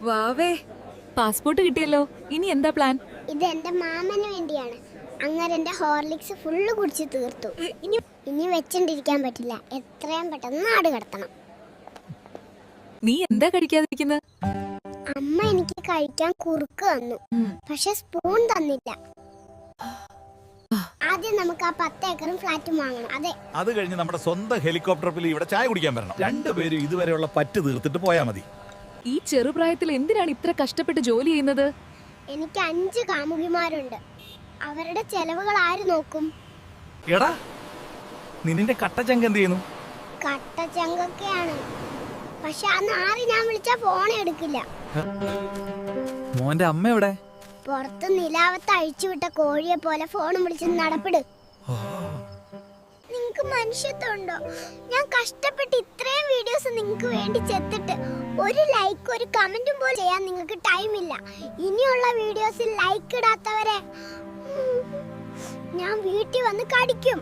വാവേ, പാസ്പോർട്ട് കിട്ടിയല്ലോ. ഇനി എന്താ പ്ലാൻ? ഇത് എന്റെ മാമന് വേണ്ടിയാണ്. അങ്ങനെ എന്റെ ഹോർലിക്സ് ഫുള്ള് കുടിച്ച് തീർത്തു. ഇനി വെച്ചോണ്ടിരിക്കാൻ പറ്റില്ല. എത്രയും പെട്ടെന്ന് നാട് കടത്തണം. നീ എന്താ കഴിക്കാതിരിക്കുന്നത്? അമ്മ എനിക്ക് കഴിക്കാൻ കുറുക്ക് തന്നു, പക്ഷെ സ്പൂൺ തന്നില്ല. ആദ്യം നമുക്ക് ആ 10 ഏക്കറും ഫ്ലാറ്റും വാങ്ങണം. അതെ, അത് കഴിഞ്ഞ് നമ്മുടെ സ്വന്തം ഹെലികോപ്റ്ററിൽ ഇവിടെ ചായ കുടിക്കാൻ വരണം. രണ്ടുപേരും ഇതുവരെയുള്ള പറ്റ് തീർത്തിട്ട് പോയാ മതി. ഈ ചെറുപ്രായത്തിൽ എന്തിനാണ് ഇത്ര കഷ്ടപ്പെട്ട് ജോലി ചെയ്യുന്നത്? എനിക്ക് 5 കാമുകിമാരുണ്ട്. അവരുടെ ചെലവുകൾ ആര് നോക്കും? എടാ, നിന്റെ കട്ടച്ചങ്ക എന്ത് ചെയ്യുന്നു? കട്ടച്ചങ്കൊക്കെയാണ്, പക്ഷെ ആ നാറി ഞാൻ വിളിച്ചാ ഫോൺ എടുക്കില്ല. മോന്റെ അമ്മ എവിടെ? പുറത്ത് നിലാവത്ത് അഴിച്ചുവിട്ട കോഴിയെ പോലെ ഫോണും വിളിച്ച് നടപ്പിട്. നിങ്ങക്ക് മനുഷ്യത്വമുണ്ടോ? ഞാൻ കഷ്ടപ്പെട്ട് ഇത്രയും വീഡിയോസ് നിങ്ങൾക്ക് വേണ്ടി ചെത്തിട്ട് ഒരു ലൈക്ക് ഒരു കമന്റും പോലും ചെയ്യാൻ നിങ്ങൾക്ക് ടൈമില്ല. ഇനിയുള്ള വീഡിയോസിൽ ലൈക്ക് ഇടാത്തവരെ ഞാൻ വീട്ടിൽ വന്ന് കടിക്കും.